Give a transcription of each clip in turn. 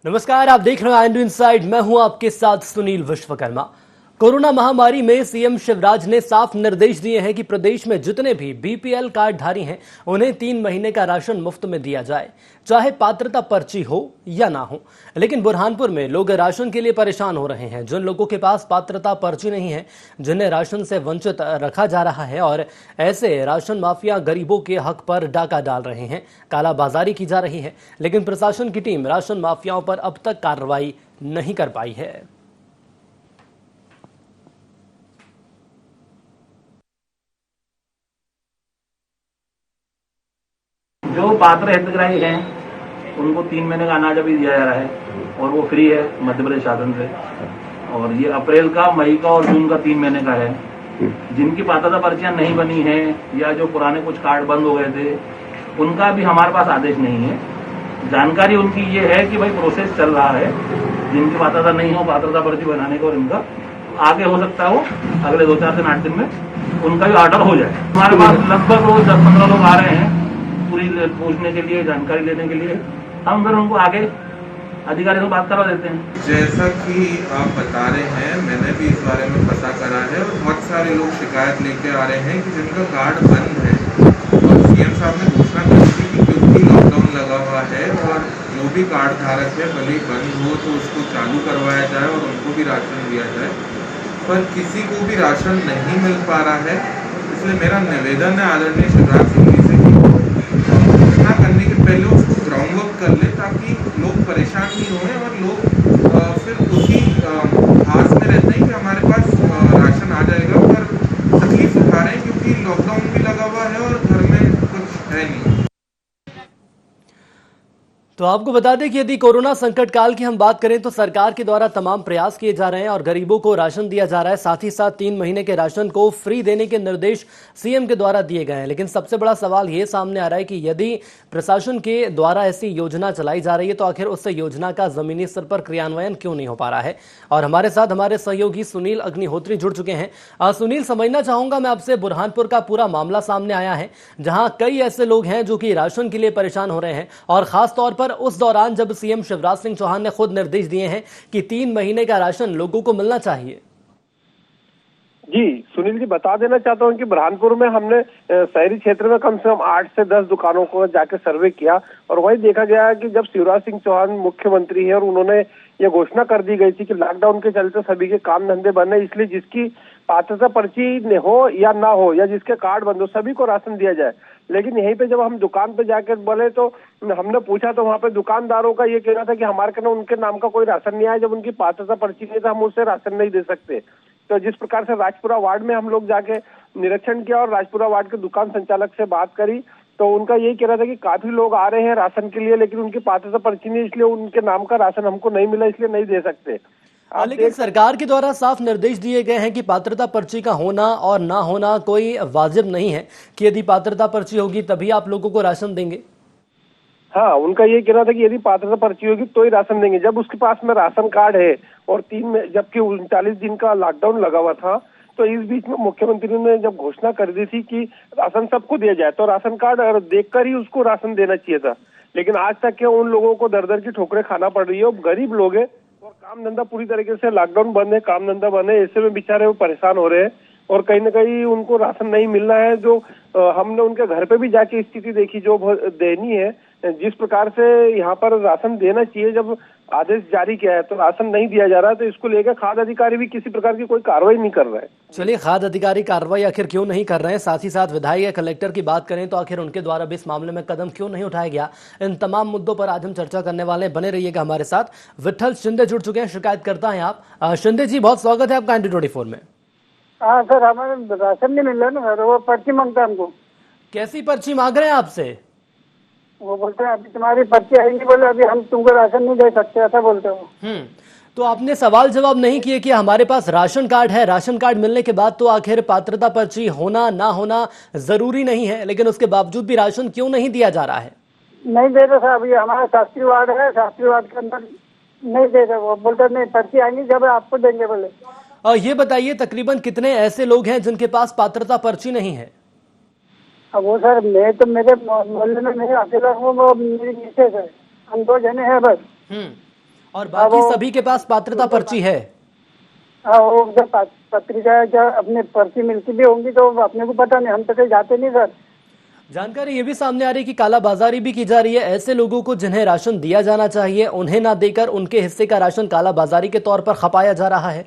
नमस्कार, आप देख रहे हैं इंडिया इनसाइड। मैं हूं आपके साथ सुनील विश्वकर्मा। कोरोना महामारी में सीएम शिवराज ने साफ निर्देश दिए हैं कि प्रदेश में जितने भी बीपीएल कार्डधारी हैं उन्हें 3 महीने का राशन मुफ्त में दिया जाए, चाहे पात्रता पर्ची हो या ना हो। लेकिन बुरहानपुर में लोग राशन के लिए परेशान हो रहे हैं। जिन लोगों के पास पात्रता पर्ची नहीं है, जिन्हें राशन से वंचित रखा जा रहा है और ऐसे राशन माफिया गरीबों के हक पर डाका डाल रहे हैं, कालाबाजारी की जा रही है। लेकिन प्रशासन की टीम राशन माफियाओं पर अब तक कार्रवाई नहीं कर पाई है। जो पात्र हितग्राही हैं उनको 3 महीने का अनाज अभी दिया जा रहा है और वो फ्री है मध्य प्रदेश शासन से। और ये अप्रैल का, मई का और जून का 3 महीने का है। जिनकी पात्रता पर्चियां नहीं बनी हैं या जो पुराने कुछ कार्ड बंद हो गए थे, उनका भी हमारे पास आदेश नहीं है। जानकारी उनकी ये है कि भाई प्रोसेस चल रहा है। जिनकी पात्रता नहीं हो पात्रता पर्ची बनाने का, और इनका आगे हो सकता है वो अगले 2-4 दिन 8 दिन में उनका भी ऑर्डर हो जाए। हमारे पास लगभग रोज 10-15 लोग आ रहे हैं पूरी पूछने के लिए, जानकारी लेने के लिए। हम फिर उनको आगे अधिकारी से बात करवा देते हैं। जैसा कि आप बता रहे हैं, मैंने भी इस बारे में पता करा है और बहुत सारे लोग शिकायत लेके आ रहे हैं कि जिनका कार्ड बंद है और सीएम साहब ने घोषणा की थी कि क्योंकि लॉकडाउन लगा हुआ है और जो भी कार्ड धारक है भले ही बंद हो तो उसको चालू करवाया जाए और उनको भी राशन दिया जाए, पर किसी को भी राशन नहीं मिल पा रहा है। इसलिए मेरा निवेदन है आदरणीय शिवराज सिंह जी से घोषणा करने के पहले उसको ग्राउंड वर्क कर ले, ताकि लोग परेशान नहीं हों और लोग फिर उसी आस में रहते हैं कि हमारे पास राशन आ जाएगा, पर तकलीफ उठा रहे हैं क्योंकि लॉकडाउन भी लगा हुआ है और घर में कुछ है नहीं। तो आपको बता दें कि यदि कोरोना संकट काल की हम बात करें तो सरकार के द्वारा तमाम प्रयास किए जा रहे हैं और गरीबों को राशन दिया जा रहा है। साथ ही साथ 3 महीने के राशन को फ्री देने के निर्देश सीएम के द्वारा दिए गए हैं। लेकिन सबसे बड़ा सवाल ये सामने आ रहा है कि यदि प्रशासन के द्वारा ऐसी योजना चलाई जा रही है तो आखिर उस योजना का जमीनी स्तर पर क्रियान्वयन क्यों नहीं हो पा रहा है। और हमारे साथ हमारे सहयोगी सुनील अग्निहोत्री जुड़ चुके हैं। सुनील, समझना चाहूंगा मैं आपसे, बुरहानपुर का पूरा मामला सामने आया है जहां कई ऐसे लोग हैं जो कि राशन के लिए परेशान हो रहे हैं, और खासतौर पर उस दौरान जब सीएम शिवराज सिंह चौहान ने खुद निर्देश दिए हैं कि 3 महीने का राशन लोगों को मिलना चाहिए। जी सुनील जी, बता देना चाहता हूं कि बुरहानपुर में हमने शहरी क्षेत्र में कम से कम 8 से 10 दुकानों को जाके सर्वे किया और वही देखा गया कि जब शिवराज सिंह चौहान मुख्यमंत्री है और उन्होंने ये घोषणा कर दी गई थी कि लॉकडाउन के चलते सभी के काम धंधे बंद है, इसलिए जिसकी पात्रता पर्ची हो या ना हो या जिसके कार्ड बंद हो सभी को राशन दिया जाए। लेकिन यहीं पे जब हम दुकान पे जाकर बोले तो हमने पूछा तो वहाँ पे दुकानदारों का ये कहना था कि हमारे कहना उनके नाम का कोई राशन नहीं आया, जब उनकी पात्रता पर्ची नहीं था हम उससे राशन नहीं दे सकते। तो जिस प्रकार से राजपुरा वार्ड में हम लोग जाके निरीक्षण किया और राजपुरा वार्ड के दुकान संचालक से बात करी तो उनका यही कहना था कि काफी लोग आ रहे हैं राशन के लिए, लेकिन उनकी पात्रता पर्ची नहीं, इसलिए उनके नाम का राशन हमको नहीं मिला, इसलिए नहीं दे सकते। लेकिन सरकार के द्वारा साफ निर्देश दिए गए हैं कि पात्रता पर्ची का होना और ना होना कोई वाजिब नहीं है, कि यदि पात्रता पर्ची होगी तभी आप लोगों को राशन देंगे। हाँ, उनका ये कहना था कि यदि पात्रता पर्ची होगी तो ही राशन देंगे। जब उसके पास में राशन कार्ड है और 3 में जबकि 39 दिन का लॉकडाउन लगा हुआ था, तो इस बीच में मुख्यमंत्री ने जब घोषणा कर दी थी कि राशन सबको दिया जाए तो राशन कार्ड देखकर ही उसको राशन देना चाहिए था। लेकिन आज तक के उन लोगों को दर दर की ठोकरें खाना पड़ रही है। गरीब लोग हैं और काम धंधा पूरी तरीके से लॉकडाउन बंद है, काम धंधा बंद है, ऐसे में बेचारे वो परेशान हो रहे हैं और कहीं ना कहीं उनको राशन नहीं मिल रहा है। जो हमने उनके घर पे भी जाके स्थिति देखी जो दयनीय है। जिस प्रकार से यहाँ पर राशन देना चाहिए, जब आदेश जारी किया है तो राशन नहीं दिया जा रहा है, तो इसको लेकर खाद्य अधिकारी भी किसी प्रकार की कोई कार्रवाई नहीं कर रहा है। चलिए, खाद्य अधिकारी कार्रवाई आखिर क्यों नहीं कर रहे हैं, साथ ही साथ विधायक या कलेक्टर की बात करें तो आखिर उनके द्वारा भी इस मामले में कदम क्यों नहीं उठाया गया, इन तमाम मुद्दों पर आज हम चर्चा करने वाले हैं। बने रहिएगा हमारे साथ। विठल शिंदे जुड़ चुके हैं, शिकायत करता है आप। शिंदे जी, बहुत स्वागत है आपका इंडिया 24 में। हाँ सर, हमें राशन नहीं मिल रहा ना, वो पर्ची मांगता है हमको। कैसी पर्ची मांग रहे हैं आपसे? वो बोलते हैं अभी तुम्हारी पर्ची आएगी, बोले अभी हम तुमको राशन नहीं दे सकते, ऐसा बोलते हो। तो आपने सवाल जवाब नहीं किए कि हमारे पास राशन कार्ड है, राशन कार्ड मिलने के बाद तो आखिर पात्रता पर्ची होना ना होना जरूरी नहीं है, लेकिन उसके बावजूद भी राशन क्यों नहीं दिया जा रहा है? नहीं दे रहे साहब, ये हमारा शास्त्री वार्ड है, शास्त्री वार्ड के अंदर नहीं दे रहे। वो बोलते नहीं, पर्ची आएंगी जब आपको देंगे बोले। और ये बताइए, तकरीबन कितने ऐसे लोग हैं जिनके पास पात्रता पर्ची नहीं है? अब वो सर, मैं तो मेरे मोहल्ले में नहीं अकेला हूँ, वो मेरी मिसेज है, हम 2 जने हैं बस। और बाकी सभी के पास पात्रता पर्ची है? वो जब पत्रिका जब अपने पर्ची मिलती भी होंगी तो अपने को पता नहीं, हम तो कहीं जाते नहीं सर। जानकारी ये भी सामने आ रही है कि कालाबाजारी भी की जा रही है। ऐसे लोगों को जिन्हें राशन दिया जाना चाहिए उन्हें ना देकर उनके हिस्से का राशन कालाबाजारी के तौर पर खपाया जा रहा है।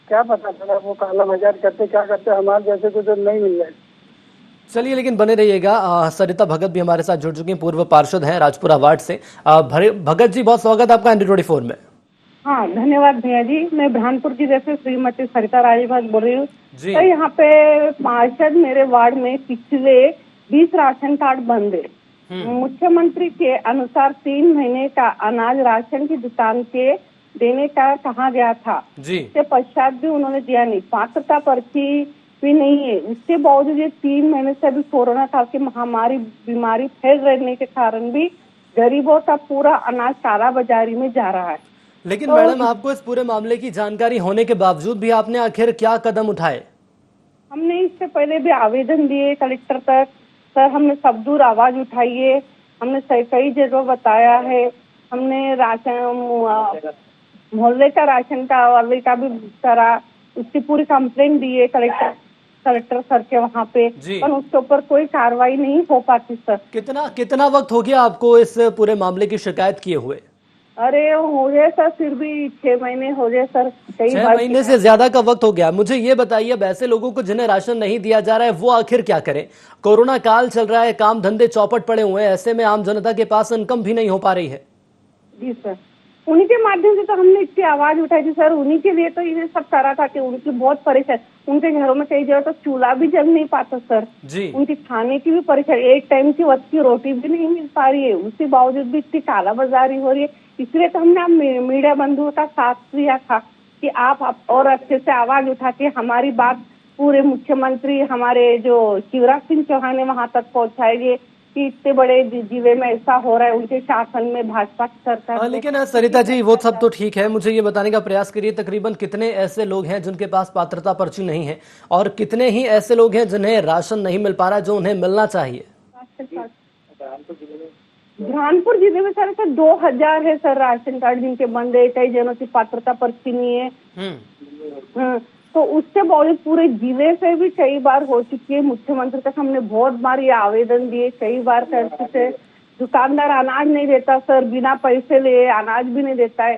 क्या पता चला वो काला बाजार करते क्या करते, हमारे जैसे को तो नहीं मिल रहा। चलिए लेकिन बने रहिएगा। सरिता भगत भी हमारे साथ जुड़ चुकी हैं, पूर्व पार्षद हैं राजपुरा वार्ड से। भगत जी बहुत स्वागत है आपका ND24 में। हाँ धन्यवाद भैया जी। मैं बुरहानपुर की जैसे श्रीमती सरिता राजभर बोल रही हूँ। जी। तो यहाँ पे पार्षद मेरे वार्ड में पिछले 20 राशन कार्ड बंद है। मुख्यमंत्री के अनुसार 3 महीने का अनाज राशन की दुकान के देने का कहा गया था जी। इसके पश्चात भी उन्होंने दिया नहीं। पात्रता पर्ची भी नहीं है। इसके बावजूद ये 3 महीने से अभी कोरोना काल की महामारी बीमारी फैल रहने के कारण भी गरीबों का पूरा अनाज कालाबाजारी में जा रहा है। लेकिन तो मैडम आपको इस पूरे मामले की जानकारी होने के बावजूद भी आपने आखिर क्या कदम उठाए? हमने इससे पहले भी आवेदन दिए कलेक्टर तक। सर हमने सब दूर आवाज उठाई है, हमने कई जगह बताया है। हमने राशन मोहल्ले का राशन का वाले का भी करा, उसकी पूरी कंप्लेंट दी है कलेक्टर सर के वहाँ पे, पर उसके ऊपर कोई कार्रवाई नहीं हो पाती सर। कितना वक्त हो गया आपको इस पूरे मामले की शिकायत किए हुए? अरे हो गए सर, फिर भी 6 महीने हो गए सर। 6 महीने से ज्यादा का वक्त हो गया। मुझे ये बताइए अब ऐसे लोगों को जिन्हें राशन नहीं दिया जा रहा है वो आखिर क्या करें? कोरोना काल चल रहा है, काम धंधे चौपट पड़े हुए हैं, ऐसे में आम जनता के पास इनकम भी नहीं हो पा रही है। जी सर, उन्हीं के माध्यम से तो हमने इतनी आवाज उठाई थी सर। उन्हीं के लिए तो ये सब करा था कि उनकी बहुत परेशानी। उनके घरों में कई जगह तो चूल्हा भी जल नहीं पाता सर जी। उनकी खाने की भी परेशानी, एक टाइम की वक्त की रोटी भी नहीं मिल पा रही है। उसके बावजूद भी इतनी कालाबाजारी हो रही है। इसलिए तो हमने मीडिया बंधुओं का साथ दिया था कि आप और अच्छे से आवाज उठा के हमारी बात पूरे मुख्यमंत्री हमारे जो शिवराज सिंह चौहान है वहां तक पहुंचाएंगे कि इतने बड़े जिले में ऐसा हो रहा है उनके शासन में भाजपा की सरकार। लेकिन सरिता जी वो सब तो ठीक है, मुझे ये बताने का प्रयास करिए तकरीबन कितने ऐसे लोग हैं जिनके पास पात्रता पर्ची नहीं है और कितने ही ऐसे लोग हैं जिन्हें राशन नहीं मिल पा रहा जो उन्हें मिलना चाहिए? बुरहानपुर जिले में सर 2000 है सर राशन कार्ड जिनके बंद है। कई जनों की पात्रता पर्ची नहीं है। तो उसके बावजूद पूरे जिले से भी कई बार हो चुकी है। मुख्यमंत्री तक हमने बहुत बार ये आवेदन दिए, कई बार कर चुके। दुकानदार अनाज नहीं देता सर, बिना पैसे लिए अनाज भी नहीं देता है।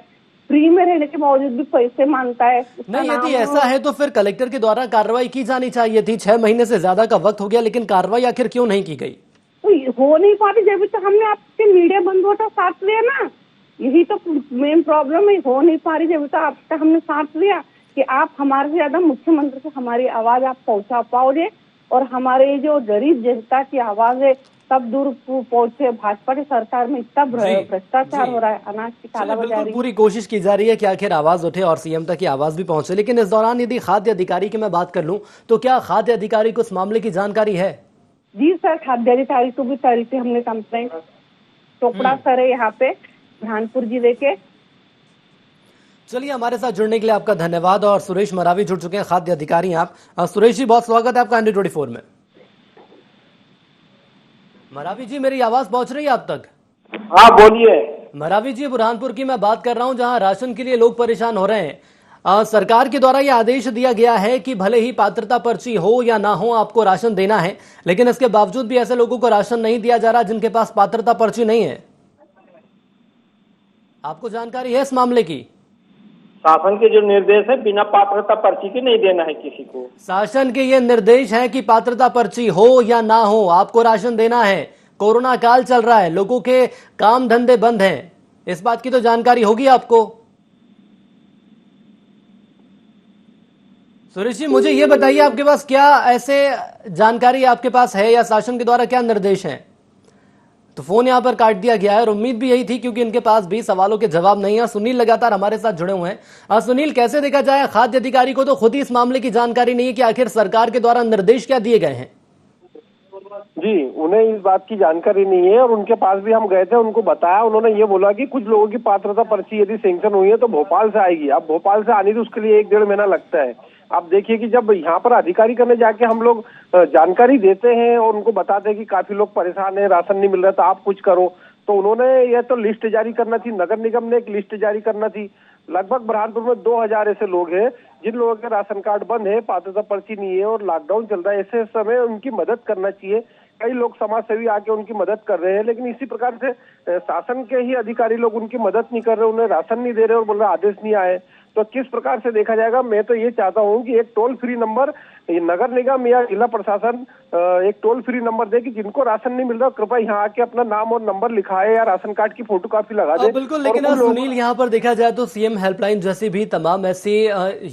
फ्री में रहने के बावजूद भी पैसे मांगता है। नहीं, यदि ऐसा है तो फिर कलेक्टर के द्वारा कार्रवाई की जानी चाहिए थी। 6 महीने से ज्यादा का वक्त हो गया लेकिन कार्रवाई आखिर क्यों नहीं की गई? तो हो नहीं पाती जब तक हमने आपके मीडिया बंधुओं का साथ लिया ना। यही तो मेन प्रॉब्लम है, हो नहीं पा रही जब तक आपका हमने साथ लिया कि आप हमारे से ज्यादा मुख्यमंत्री से हमारी आवाज आप पहुंचा पाओगे और हमारे जो गरीब जनता की आवाज है सब दूर पहुंचे। भाजपा की सरकार में इतना भ्रष्टाचार हो रहा है, अनाज की कालाबाजारी। पूरी कोशिश की जा रही है कि आखिर आवाज उठे और सीएम तक की आवाज भी पहुंचे। लेकिन इस दौरान यदि खाद्य अधिकारी की मैं बात कर लूं तो क्या खाद्य अधिकारी को इस मामले की जानकारी है? जी सर, खाद्य अधिकारी को भी करी थी हमने कंप्लेंट। चोपड़ा सर है यहाँ पे बुरहानपुर जिले के। चलिए हमारे साथ जुड़ने के लिए आपका धन्यवाद। और सुरेश मरावी जुड़ चुके हैं, खाद्य अधिकारी आप। सुरेश जी बहुत स्वागत है आपका ND24 में। मरावी जी मेरी आवाज पहुंच रही है आप तक? हाँ बोलिए। मरावी जी बुरहानपुर की मैं बात कर रहा हूं जहां राशन के लिए लोग परेशान हो रहे हैं। सरकार के द्वारा यह आदेश दिया गया है कि भले ही पात्रता पर्ची हो या ना हो आपको राशन देना है, लेकिन इसके बावजूद भी ऐसे लोगों को राशन नहीं दिया जा रहा जिनके पास पात्रता पर्ची नहीं है। आपको जानकारी है इस मामले की? शासन के जो निर्देश है बिना पात्रता पर्ची के नहीं देना है किसी को। शासन के ये निर्देश है कि पात्रता पर्ची हो या ना हो आपको राशन देना है। कोरोना काल चल रहा है, लोगों के काम धंधे बंद हैं, इस बात की तो जानकारी होगी आपको। सुरेश जी मुझे ये बताइए आपके पास क्या ऐसे जानकारी आपके पास है या शासन के द्वारा क्या निर्देश हैं? तो फोन यहां पर काट दिया गया है और उम्मीद भी यही थी क्योंकि इनके पास भी सवालों के जवाब नहीं है। सुनील लगातार हमारे साथ जुड़े हुए हैं। सुनील कैसे देखा जाए खाद्य अधिकारी को तो खुद ही इस मामले की जानकारी नहीं है कि आखिर सरकार के द्वारा निर्देश क्या दिए गए हैं? जी, उन्हें इस बात की जानकारी नहीं है और उनके पास भी हम गए थे, उनको बताया। उन्होंने ये बोला कि कुछ लोगों की पात्रता पर्ची यदि सैंक्शन हुई है तो भोपाल से आएगी। अब भोपाल से आने तो उसके लिए 1-1.5 महीना लगता है। आप देखिए कि जब यहाँ पर अधिकारी करने जाके हम लोग जानकारी देते हैं और उनको बताते हैं कि काफी लोग परेशान हैं, राशन नहीं मिल रहा तो आप कुछ करो, तो तो उन्होंने यह तो लिस्ट जारी करना थी, नगर निगम ने एक लिस्ट जारी करना थी। लगभग बुरहानपुर में 2000 ऐसे लोग हैं जिन लोगों के राशन कार्ड बंद है, पात्रता पर्ची नहीं है और लॉकडाउन चल रहा है। ऐसे समय उनकी मदद करना चाहिए। कई लोग समाज सेवी आके उनकी मदद कर रहे हैं, लेकिन इसी प्रकार से शासन के ही अधिकारी लोग उनकी मदद नहीं कर रहे, उन्हें राशन नहीं दे रहे और बोल रहे आदेश नहीं आए। तो किस प्रकार से देखा जाएगा? मैं तो ये चाहता हूँ कि एक टोल फ्री नंबर नगर निगम या जिला प्रशासन एक टोल फ्री नंबर दे कि जिनको राशन नहीं मिल रहा कृपया यहाँ आके अपना नाम और नंबर लिखाए या राशन कार्ड की फोटोकॉपी लगा दे। बिल्कुल, लेकिन सुनील यहाँ पर देखा जाए तो सीएम हेल्पलाइन जैसी भी तमाम ऐसी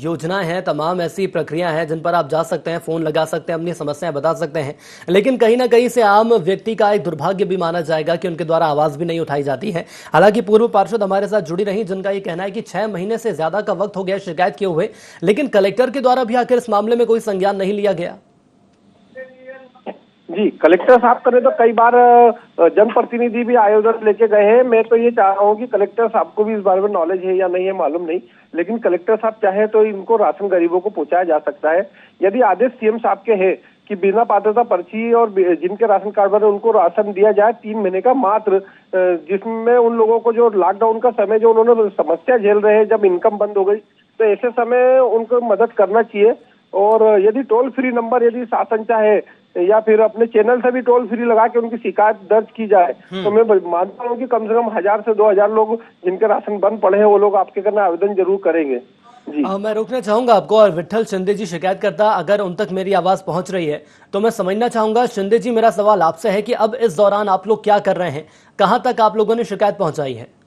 योजनाएं हैं, तमाम ऐसी प्रक्रिया हैं जिन पर आप जा सकते हैं, फोन लगा सकते हैं, अपनी समस्याएं बता सकते हैं, लेकिन कहीं ना कहीं से आम व्यक्ति का एक दुर्भाग्य भी माना जाएगा कि उनके द्वारा आवाज भी नहीं उठाई जाती है। हालांकि पूर्व पार्षद हमारे साथ जुड़ी रही जिनका ये कहना है कि 6 महीने से ज्यादा का वक्त हो गया शिकायत किए हुए, लेकिन कलेक्टर के द्वारा भी आखिर इस मामले में कोई संज्ञान नहीं लिया गया। जी, कलेक्टर साहब करे तो कई बार जनप्रतिनिधि भी आयोजन लेके गए हैं। मैं तो ये चाह रहा हूँ कि कलेक्टर साहब को भी इस बारे में नॉलेज है या नहीं है मालूम नहीं, लेकिन कलेक्टर साहब चाहे तो इनको राशन गरीबों को पहुंचाया जा सकता है। यदि आदेश सीएम साहब के है कि बिना पात्रता पर्ची और जिनके राशन कार्ड बने उनको राशन दिया जाए 3 महीने का मात्र, जिसमें उन लोगों को जो लॉकडाउन का समय जो उन्होंने समस्या झेल रहे हैं, जब इनकम बंद हो गई, तो ऐसे समय उनको मदद करना चाहिए। और यदि टोल फ्री नंबर यदि शासन चाहे या फिर अपने चैनल से भी टोल फ्री लगा के उनकी शिकायत दर्ज की जाए तो मैं मानता हूँ कि कम से कम 1000 से 2000 लोग जिनके राशन बंद पड़े हैं वो लोग आपके करना आवेदन जरूर करेंगे। जी मैं रोकना चाहूंगा आपको, और विट्ठल शिंदे जी शिकायत करता अगर उन तक मेरी आवाज पहुंच रही है तो मैं समझना चाहूंगा। शिंदे जी, मेरा सवाल आपसे है कि अब इस दौरान आप लोग क्या कर रहे हैं, कहां तक आप लोगों ने शिकायत पहुंचाई है?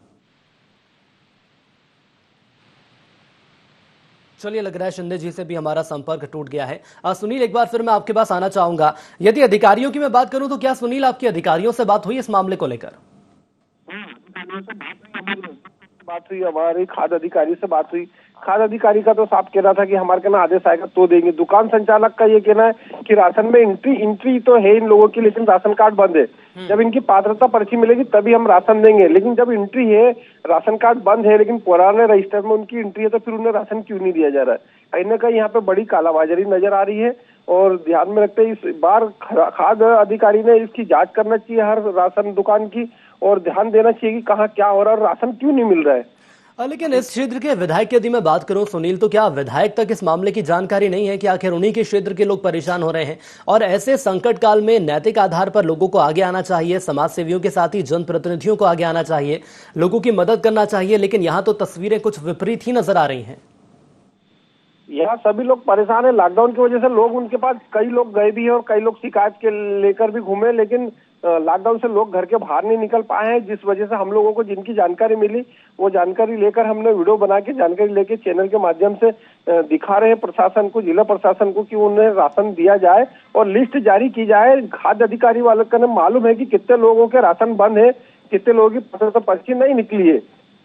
चलिए, लग रहा है शिंदे जी से भी हमारा संपर्क टूट गया है। सुनील, एक बार फिर मैं आपके पास आना चाहूंगा। यदि अधिकारियों की मैं बात करूं तो क्या सुनील आपकी अधिकारियों से बात हुई इस मामले को लेकर? बात हुई, हमारी खाद्य अधिकारी से बात हुई। खाद्य अधिकारी का तो साफ कह रहा था कि हमारे कहना आदेश आएगा तो देंगे। दुकान संचालक का ये कहना है कि राशन में एंट्री तो है इन लोगों की, लेकिन राशन कार्ड बंद है। जब इनकी पात्रता पर्ची मिलेगी तभी हम राशन देंगे, लेकिन जब एंट्री है, राशन कार्ड बंद है लेकिन पुराने रजिस्टर में उनकी एंट्री है, तो फिर उन्हें राशन क्यों नहीं दिया जा रहा है? कहीं ना कहीं यहाँ पे बड़ी कालाबाजारी नजर आ रही है और ध्यान में रखते इस बार खाद्य अधिकारी ने इसकी जांच करना चाहिए हर राशन दुकान की, और ध्यान देना चाहिए कि कहाँ क्या हो रहा है और राशन क्यों नहीं मिल रहा है। लेकिन इस क्षेत्र के विधायक की यदि मैं बात करूं सुनील, तो क्या विधायक तक इस मामले की जानकारी नहीं है कि आखिर उन्हीं के क्षेत्र के लोग परेशान हो रहे हैं? और ऐसे संकट काल में नैतिक आधार पर लोगों को आगे आना चाहिए, समाज सेवियों के साथ ही जनप्रतिनिधियों को आगे आना चाहिए, लोगों की मदद करना चाहिए, लेकिन यहाँ तो तस्वीरें कुछ विपरीत ही नजर आ रही हैं। यहाँ सभी लोग परेशान है लॉकडाउन की वजह से। लोग उनके पास कई लोग गए भी हैं और कई लोग शिकायत के लेकर भी घूमे, लेकिन लॉकडाउन से लोग घर के बाहर नहीं निकल पाए हैं, जिस वजह से हम लोगों को जिनकी जानकारी मिली वो जानकारी लेकर हमने वीडियो बना के जानकारी लेके चैनल के माध्यम से दिखा रहे हैं प्रशासन को, जिला प्रशासन को, कि उन्हें राशन दिया जाए और लिस्ट जारी की जाए। खाद्य अधिकारी वालों का मालूम है कि कितने लोगों के राशन बंद है, कितने लोगों की पात्रता पर्ची नहीं निकली है।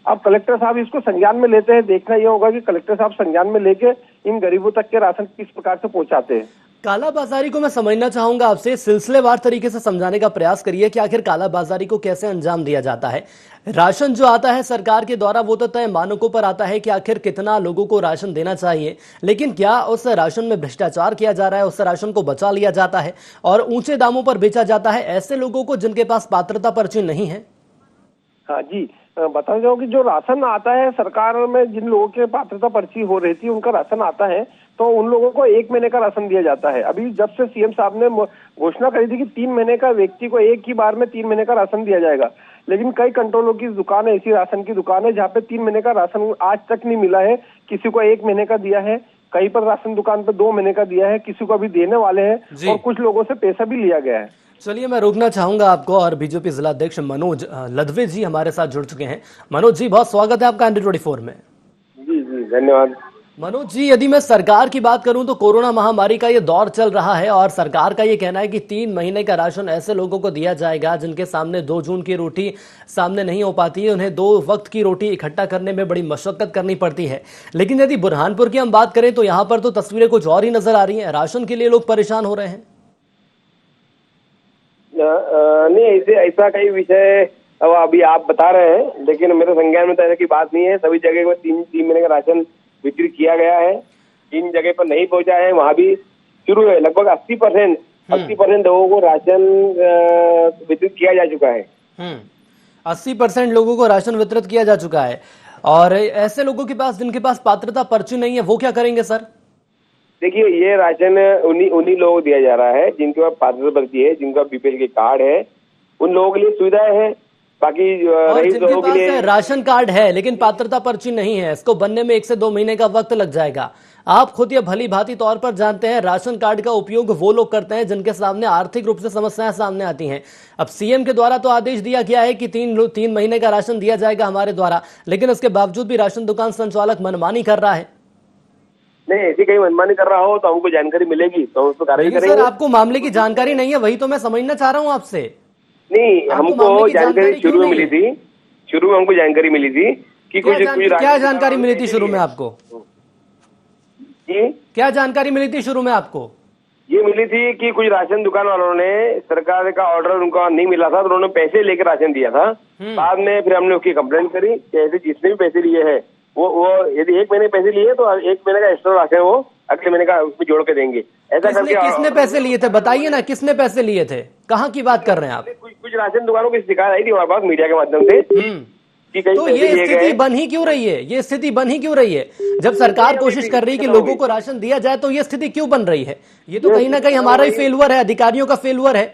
अब कलेक्टर साहब इसको संज्ञान में लेते हैं, देखना यह होगा कि कलेक्टर साहब संज्ञान में लेके इन गरीबों तक के राशन किस प्रकार से पहुंचाते हैं। कालाबाजारी को मैं समझना चाहूंगा आपसे, सिलसिलेवार तरीके से समझाने का प्रयास करिए कि आखिर कालाबाजारी को कैसे अंजाम दिया जाता है। राशन जो आता है सरकार के द्वारा वो तो तय मानकों पर आता है कि आखिर कितना लोगों को राशन देना चाहिए, लेकिन क्या उस राशन में भ्रष्टाचार किया जा रहा है, उस राशन को बचा लिया जाता है और ऊंचे दामों पर बेचा जाता है ऐसे लोगों को जिनके पास पात्रता पर्ची नहीं है? हाँ जी, बताना चाहूँ कि जो राशन आता है सरकार में, जिन लोगों के पात्रता पर्ची हो रहती है उनका राशन आता है, तो उन लोगों को 1 महीने का राशन दिया जाता है। अभी जब से सीएम साहब ने घोषणा करी थी कि 3 महीने का व्यक्ति को एक ही बार में 3 महीने का राशन दिया जाएगा, लेकिन कई कंट्रोलों की दुकान है, ऐसी राशन की दुकान है जहाँ पे 3 महीने का राशन आज तक नहीं मिला है। किसी को 1 महीने का दिया है, कहीं पर राशन दुकान पे 2 महीने का दिया है, किसी को अभी देने वाले हैं और कुछ लोगों से पैसा भी लिया गया है। चलिए, मैं रोकना चाहूंगा आपको, और बीजेपी जिला अध्यक्ष मनोज लदवे जी हमारे साथ जुड़ चुके हैं। मनोज जी, बहुत स्वागत है आपका Under 24 में। जी जी, धन्यवाद। मनोज जी, यदि मैं सरकार की बात करूं तो कोरोना महामारी का ये दौर चल रहा है और सरकार का ये कहना है कि 3 महीने का राशन ऐसे लोगों को दिया जाएगा जिनके सामने 2 जून की रोटी सामने नहीं हो पाती है, उन्हें 2 वक्त की रोटी इकट्ठा करने में बड़ी मशक्कत करनी पड़ती है। लेकिन यदि बुरहानपुर की हम बात करें तो यहाँ पर तो तस्वीरें कुछ और ही नजर आ रही हैं, राशन के लिए लोग परेशान हो रहे हैं। नहीं, ऐसा कई विषय अब अभी आप बता रहे हैं, लेकिन मेरे संज्ञान में तो ऐसा की बात नहीं है। सभी जगह पर 3 महीने का राशन वितरित किया गया है। जिन जगह पर नहीं पहुंचा है वहां भी शुरू है। लगभग 80% लोगों को राशन वितरित किया जा चुका है। 80% लोगों को राशन वितरित किया जा चुका है, और ऐसे लोगों के पास जिनके पास पात्रता पर्ची नहीं है वो क्या करेंगे सर? देखिए, ये राशन उन्हीं लोगों को दिया जा रहा है जिनके पास पात्रता पर्ची है, जिनका बीपीएल के कार्ड है, उन लोगों के लिए सुविधाएं हैं। बाकी और रईस जिनके लोगों के पास लिए राशन कार्ड है लेकिन पात्रता पर्ची नहीं है, इसको बनने में 1 से 2 महीने का वक्त लग जाएगा। आप खुद ये भली भांति तौर पर जानते हैं राशन कार्ड का उपयोग वो लोग करते हैं जिनके सामने आर्थिक रूप से समस्याएं सामने आती हैं। अब सीएम के द्वारा तो आदेश दिया गया है कि 3 महीने का राशन दिया जाएगा हमारे द्वारा, लेकिन उसके बावजूद भी राशन दुकान संचालक मनमानी कर रहा है। नहीं, ऐसी कहीं मनमानी कर रहा हो तो हमको जानकारी मिलेगी तो हम उस पर कार्रवाई करेंगे। सर, आपको मामले की जानकारी नहीं है, वही तो मैं समझना चाह रहा हूँ आपसे। नहीं, हमको जानकारी शुरू में मिली थी, शुरू में हमको जानकारी मिली थी कि क्या जानकारी मिली थी शुरू में आपको? जी, क्या जानकारी मिली थी शुरू में आपको? ये मिली थी कि कुछ राशन दुकान वालों ने सरकार का ऑर्डर उनको नहीं मिला था तो उन्होंने पैसे लेकर राशन दिया था। बाद में फिर हमने उसकी कंप्लेंट करी कि ऐसे जिसने भी पैसे लिए हैं वो यदि 1 महीने पैसे लिए तो 1 महीने का एक्स्ट्रा राशन वो अगले महीने का उसमें जोड़ के देंगे, ऐसा करके। किसने पैसे लिए थे बताइए ना, किसने पैसे लिए थे? कहाँ की बात कर रहे हैं आप? कुछ राशन दुकानों की शिकायत आई थी हमारे पास मीडिया के माध्यम से कि कहीं तो पैसे ये लिए स्थिति गए। बन ही क्यों रही है? ये स्थिति बन ही क्यों रही है? जब सरकार कोशिश कर रही है कि लोगों को राशन दिया जाए तो ये स्थिति क्यों बन रही है? ये तो कहीं ना कहीं हमारा ही फेलुअर है, अधिकारियों का फेलुअर है।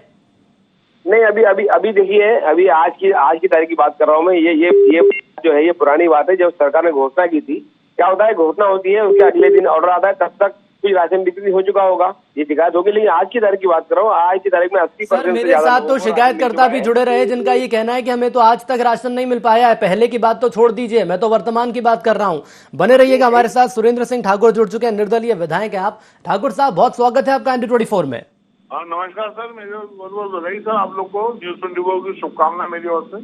नहीं, अभी देखिए, अभी आज की तारीख की बात कर रहा हूँ मैं। ये जो है ये पुरानी बात है। जब सरकार ने घोषणा की थी, क्या होता है, घोषणा होती है उसके अगले दिन ऑर्डर आता है, तब तक कुछ राशन बिक्री हो चुका होगा, ये शिकायत होगी। लेकिन आज की तारीख की बात कर रहा हूँ, आज की तारीख में 80% मेरे साथ तो शिकायतकर्ता भी जुड़े रहे जिनका ये कहना है कि हमें तो आज तक राशन नहीं मिल पाया है। पहले की बात तो छोड़ दीजिए, मैं तो वर्तमान की बात कर रहा हूँ। बने रहिएगा हमारे साथ। सुरेंद्र सिंह ठाकुर जुड़ चुके हैं, निर्दलीय विधायक हैं आप। ठाकुर साहब, बहुत स्वागत है आपका ND24 में। नमस्कार सर, मेरे बहुत बहुत बधाई सर, आप लोग को न्यूज़ 24 की शुभकामनाएं मेरी ओर से।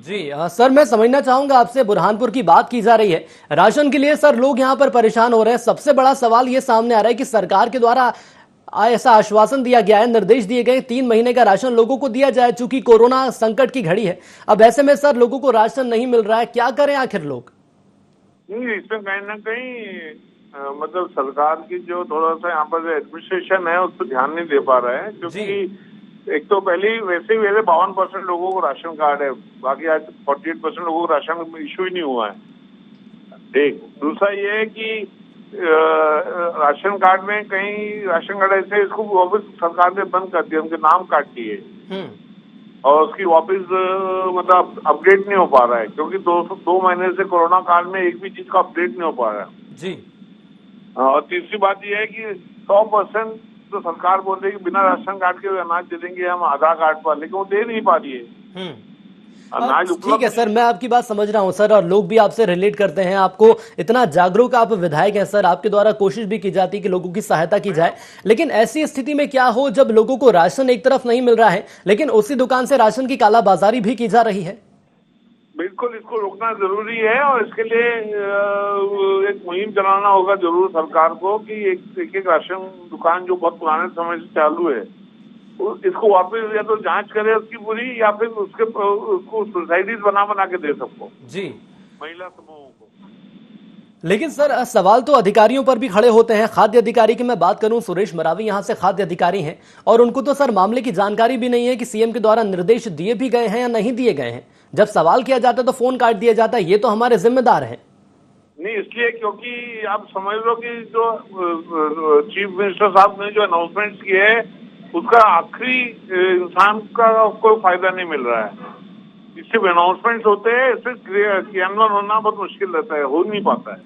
जी सर, मैं समझना चाहूंगा आपसे, बुरहानपुर की बात की जा रही है राशन के लिए। सर, लोग यहाँ पर परेशान हो रहे हैं। सबसे बड़ा सवाल ये सामने आ रहा है कि सरकार के द्वारा ऐसा आश्वासन दिया गया है, निर्देश दिए गए 3 महीने का राशन लोगों को दिया जाए, चूंकि कोरोना संकट की घड़ी है। अब ऐसे में सर लोगों को राशन नहीं मिल रहा है, क्या करें आखिर लोग? नहीं, इसमें कहीं ना कहीं मतलब सरकार की जो थोड़ा सा यहाँ पर एडमिनिस्ट्रेशन है उस पर ध्यान नहीं दे पा रहा है, क्योंकि एक तो वैसे 52% लोगों को राशन कार्ड है, बाकी आज 48% लोगों को राशन इशू ही नहीं हुआ है। एक दूसरा ये है कि राशन कार्ड में कहीं राशन कार्ड ऐसे इसको वापस सरकार ने बंद कर दिया, उनके नाम काट दिए और उसकी वापस मतलब अपडेट नहीं हो पा रहा है, क्योंकि 2 महीने से कोरोना काल में एक भी चीज का अपडेट नहीं हो पा रहा है जी। और तीसरी बात यह है कि 100% तो सरकार बोल रही है कि बिना राशन कार्ड के अनाज दे देंगे हम आधार कार्ड पर, लेकिन वो दे नहीं पा रही है अनाज। ठीक है सर, मैं आपकी बात समझ रहा हूं सर, और लोग भी आपसे रिलेट करते हैं। आपको इतना जागरूक आप विधायक हैं सर, आपके द्वारा कोशिश भी की जाती है कि लोगों की सहायता की जाए। लेकिन ऐसी स्थिति में क्या हो जब लोगों को राशन एक तरफ नहीं मिल रहा है लेकिन उसी दुकान से राशन की कालाबाजारी भी की जा रही है? बिल्कुल, इसको रोकना जरूरी है और इसके लिए एक मुहिम चलाना होगा जरूर सरकार को कि एक राशन दुकान जो बहुत पुराने समय से चालू है इसको वापस या तो जांच करे उसकी पूरी, या फिर उसको सोसाइटीज बना के दे सबको जी, महिला समूहों को। लेकिन सर सवाल तो अधिकारियों पर भी खड़े होते हैं। खाद्य अधिकारी की मैं बात करूं, सुरेश मरावी यहाँ से खाद्य अधिकारी हैं, और उनको तो सर मामले की जानकारी भी नहीं है कि सीएम के द्वारा निर्देश दिए भी गए हैं या नहीं दिए गए हैं। जब सवाल किया जाता है तो फोन काट दिया जाता है, ये तो हमारे जिम्मेदार हैं। नहीं, इसलिए क्योंकि आप समझ लो कि जो चीफ मिनिस्टर साहब ने जो अनाउंसमेंट किए है उसका आखिरी इंसान का कोई फायदा नहीं मिल रहा है। सिर्फ अनाउंसमेंट होते हैं, इससे क्रियान्वयन होना बहुत मुश्किल रहता है, हो नहीं पाता है।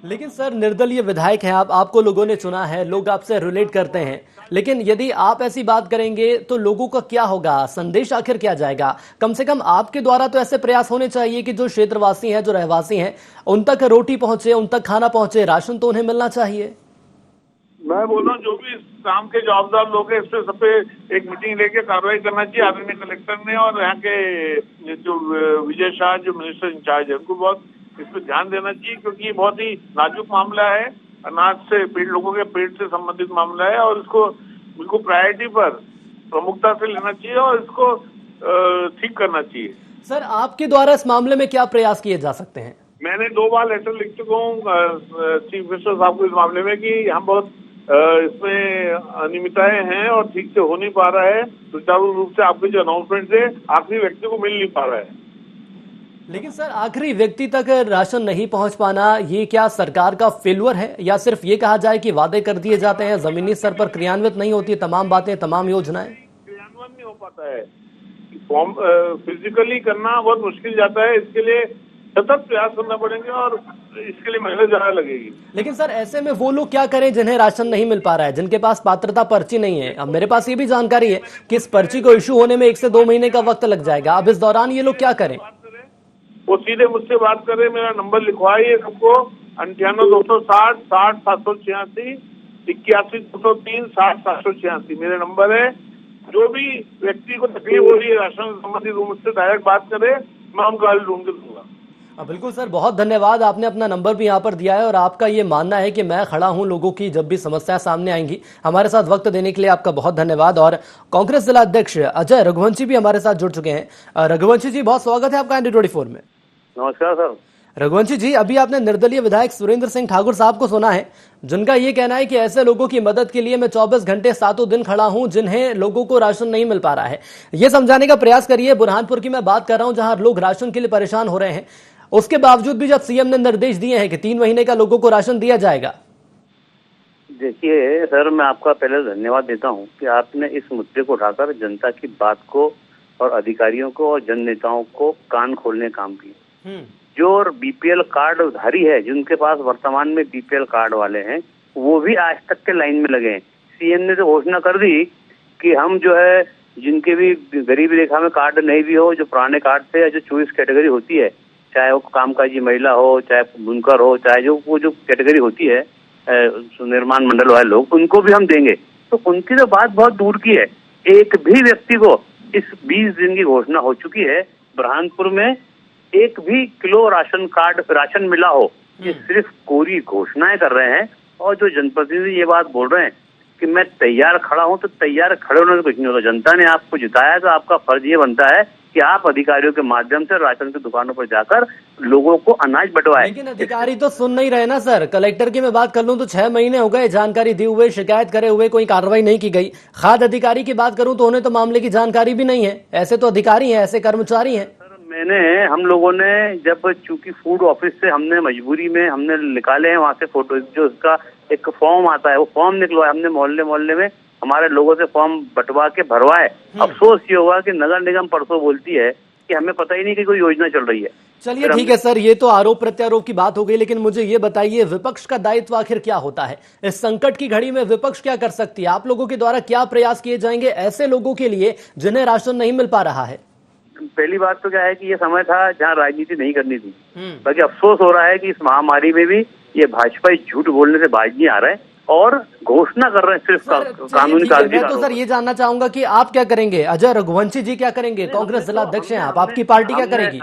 लेकिन सर निर्दलीय विधायक हैं आप, आपको लोगों ने चुना है, लोग आपसे रिलेट करते हैं, लेकिन यदि आप ऐसी बात करेंगे तो लोगों का क्या होगा? संदेश आखिर क्या जाएगा? कम से कम आपके द्वारा तो ऐसे प्रयास होने चाहिए कि जो क्षेत्रवासी हैं, जो रहवासी हैं, उन तक रोटी पहुंचे, उन तक खाना पहुंचे, राशन तो उन्हें मिलना चाहिए। मैं बोल रहा हूँ जो भी काम के जवाबदार लोग हैं इस पे सब पे एक मीटिंग लेके कार्रवाई करना चाहिए आदरणीय कलेक्टर ने, और यहाँ के जो विजय शाह जो मिनिस्टर इंचार्ज है उनको बहुत इस पे ध्यान देना चाहिए, क्योंकि ये बहुत ही नाजुक मामला है। अनाज से लोगों के पेट से संबंधित मामला है और इसको बिल्कुल प्रायोरिटी पर प्रमुखता से लेना चाहिए और इसको ठीक करना चाहिए। सर आपके द्वारा इस मामले में क्या प्रयास किए जा सकते हैं? मैंने 2 बार लेटर लिख चुका हूँ चीफ मिनिस्टर साहब को इस मामले में कि हम बहुत इसमें अनियमितताएं हैं और ठीक से हो नहीं पा रहा है, सुचारू रूप से आपके जो अनाउंसमेंट है आखिरी व्यक्ति को मिल नहीं पा रहा है। लेकिन सर आखिरी व्यक्ति तक राशन नहीं पहुंच पाना, ये क्या सरकार का फेल्यूर है, या सिर्फ ये कहा जाए कि वादे कर दिए जाते हैं, जमीनी स्तर पर क्रियान्वित नहीं होती तमाम बातें, तमाम योजनाएं? क्रियान्वयन नहीं हो पाता है। फॉर्म फिजिकली करना बहुत मुश्किल जाता है, इसके लिए सतत प्रयास करना पड़ेंगे और इसके लिए मेहनत ज्यादा लगेगी। लेकिन सर ऐसे में वो लोग क्या करें जिन्हें राशन नहीं मिल पा रहा है, जिनके पास पात्रता पर्ची नहीं है? अब मेरे पास ये भी जानकारी है कि इस पर्ची को इशू होने में 1 से 2 महीने का वक्त लग जाएगा। अब इस दौरान ये लोग क्या करें? वो सीधे मुझसे बात करें, मेरा नंबर लिखवाइए सबको, 98-260 60-786, 81-203 60-786 मेरे नंबर है। जो भी व्यक्ति को तकलीफ हो रही है राशन संबंधी, मुझसे डायरेक्ट बात करे, मैं उनका हल ढूंढ के दूंगा। बिल्कुल सर, बहुत धन्यवाद, आपने अपना नंबर भी यहाँ पर दिया है और आपका ये मानना है कि मैं खड़ा हूँ लोगों की जब भी समस्या सामने आएंगी। हमारे साथ वक्त देने के लिए आपका बहुत धन्यवाद। और कांग्रेस जिला अध्यक्ष अजय रघुवंशी भी हमारे साथ जुड़ चुके हैं। रघुवंशी जी, बहुत स्वागत है आपका ND24 में। नमस्कार सर। रघुवंशी जी, अभी आपने निर्दलीय विधायक सुरेंद्र सिंह ठाकुर साहब को सुना है, जिनका ये कहना है कि ऐसे लोगों की मदद के लिए मैं 24 घंटे 7 दिन खड़ा हूं जिन्हें लोगों को राशन नहीं मिल पा रहा है। ये समझाने का प्रयास करिए। बुरहानपुर की मैं बात कर रहा हूं, जहां लोग राशन के लिए परेशान हो रहे हैं, उसके बावजूद भी जब सीएम ने निर्देश दिए हैं कि 3 महीने का लोगों को राशन दिया जाएगा। देखिए सर, मैं आपका पहले धन्यवाद देता हूं कि आपने इस मुद्दे को उठाकर जनता की बात को और अधिकारियों को और जन नेताओं को कान खोलने काम किया। जो बीपीएल कार्ड धारी है, जिनके पास वर्तमान में बीपीएल कार्ड वाले हैं, वो भी आज तक के लाइन में लगे हैं। सीएम ने तो घोषणा कर दी कि हम जो है जिनके भी गरीबी रेखा में कार्ड नहीं भी हो, जो पुराने कार्ड थे या जो 24 कैटेगरी होती है, चाहे वो कामकाजी महिला हो, चाहे बुनकर हो, चाहे जो कैटेगरी होती है निर्माण मंडल वाले लोग, उनको भी हम देंगे। तो उनकी तो बात बहुत दूर की है। एक भी व्यक्ति को इस 20 दिन की घोषणा हो चुकी है, बुरहानपुर में एक भी किलो राशन मिला हो, ये सिर्फ कोरी घोषणाएं कर रहे हैं। और जो जनप्रतिनिधि ये बात बोल रहे हैं कि मैं तैयार खड़ा हूं, तो तैयार खड़े होने से कुछ नहीं होता। जनता ने आपको जिताया, तो आपका फर्ज ये बनता है कि आप अधिकारियों के माध्यम से राशन की दुकानों पर जाकर लोगों को अनाज बंटवाएं। लेकिन अधिकारी तो सुन नहीं रहे ना सर। कलेक्टर की मैं बात कर लूं तो 6 महीने हो गए जानकारी दिए हुए, शिकायत करे हुए, कोई कार्रवाई नहीं की गई। खाद्य अधिकारी की बात करूं तो उन्हें तो मामले की जानकारी भी नहीं है। ऐसे तो अधिकारी हैं, ऐसे कर्मचारी हैं। हम लोगों ने जब चूंकि फूड ऑफिस से हमने मजबूरी में हमने निकाले हैं वहाँ से फोटो, जो उसका एक फॉर्म आता है, वो फॉर्म निकलवाया हमने मोहल्ले में हमारे लोगों से फॉर्म बंटवा के भरवाए। अफसोस ये हुआ कि नगर निगम परसों बोलती है कि हमें पता ही नहीं कि कोई योजना चल रही है। चलिए ठीक है सर, ये तो आरोप प्रत्यारोप की बात हो गई, लेकिन मुझे ये बताइए विपक्ष का दायित्व आखिर क्या होता है इस संकट की घड़ी में? विपक्ष क्या कर सकती है? आप लोगों के द्वारा क्या प्रयास किए जाएंगे ऐसे लोगों के लिए जिन्हें राशन नहीं मिल पा रहा है? पहली बात तो क्या है कि ये समय था जहाँ राजनीति नहीं करनी थी। बाकी अफसोस हो रहा है कि इस महामारी में भी ये भाजपा झूठ बोलने से बाज नहीं आ रहा है और घोषणा कर रहे हैं सिर्फ कानूनी कागजी। मैं तो सर ये जानना चाहूंगा कि आप क्या करेंगे? अजय रघुवंशी जी क्या करेंगे? कांग्रेस जिला अध्यक्ष हैं आप, आपकी पार्टी क्या करेगी?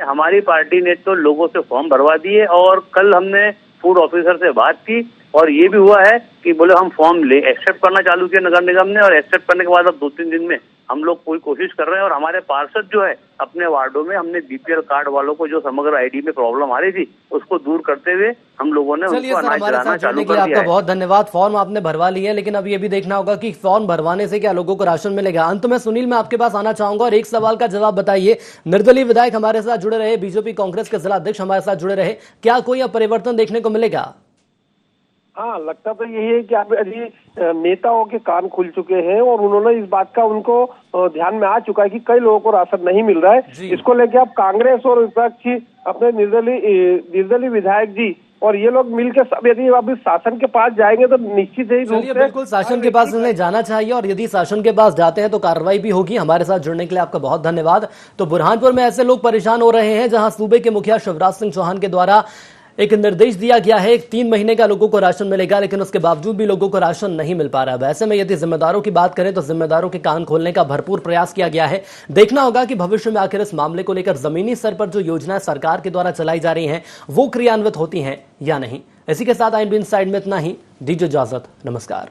हमारी पार्टी ने तो लोगों से फॉर्म भरवा दिए और कल हमने फूड ऑफिसर से बात की और ये भी हुआ है कि बोले हम फॉर्म एक्सेप्ट करना चालू किया नगर निगम ने, और एक्सेप्ट करने के बाद अब 2-3 दिन में हम लोग पूरी कोशिश कर रहे हैं। और हमारे पार्षद जो है अपने वार्डों में हमने बीपीएल कार्ड वालों को जो समग्र आईडी में प्रॉब्लम आ रही थी उसको दूर करते हुए हम लोगों ने उनको अनाज दिलाना चालू कर दिया है। आपका बहुत धन्यवाद। फॉर्म आपने भरवा लिया है, लेकिन अब ये भी देखना होगा कि फॉर्म भरवाने से क्या लोगों को राशन मिलेगा। अंत में सुनील, मैं आपके पास आना चाहूंगा और एक सवाल का जवाब बताइए। निर्दलीय विधायक हमारे साथ जुड़े रहे, बीजेपी कांग्रेस के जिला अध्यक्ष हमारे साथ जुड़े रहे, क्या कोई अब परिवर्तन देखने को मिलेगा? हाँ, लगता तो यही है कि आप अभी नेताओं के कान खुल चुके हैं और उन्होंने इस बात का उनको ध्यान में आ चुका है कि कई लोगों को राशन नहीं मिल रहा है। इसको लेके आप कांग्रेस और विपक्षी अपने निर्दलीय विधायक जी और ये लोग मिलकर सब यदि अभी शासन के पास जाएंगे तो निश्चित ही रूप से बिल्कुल शासन के पास उन्हें जाना चाहिए और यदि शासन के पास जाते हैं तो कार्रवाई भी होगी। हमारे साथ जुड़ने के लिए आपका बहुत धन्यवाद। तो बुरहानपुर में ऐसे लोग परेशान हो रहे हैं जहां सूबे के मुखिया शिवराज सिंह चौहान के द्वारा एक निर्देश दिया गया है 3 महीने का लोगों को राशन मिलेगा, लेकिन उसके बावजूद भी लोगों को राशन नहीं मिल पा रहा है। वैसे में यदि जिम्मेदारों की बात करें तो जिम्मेदारों के कान खोलने का भरपूर प्रयास किया गया है। देखना होगा कि भविष्य में आखिर इस मामले को लेकर जमीनी स्तर पर जो योजनाएं सरकार के द्वारा चलाई जा रही हैं वो क्रियान्वित होती हैं या नहीं। इसी के साथ INB इनसाइड में इतना ही। दीजिए इजाजत, नमस्कार।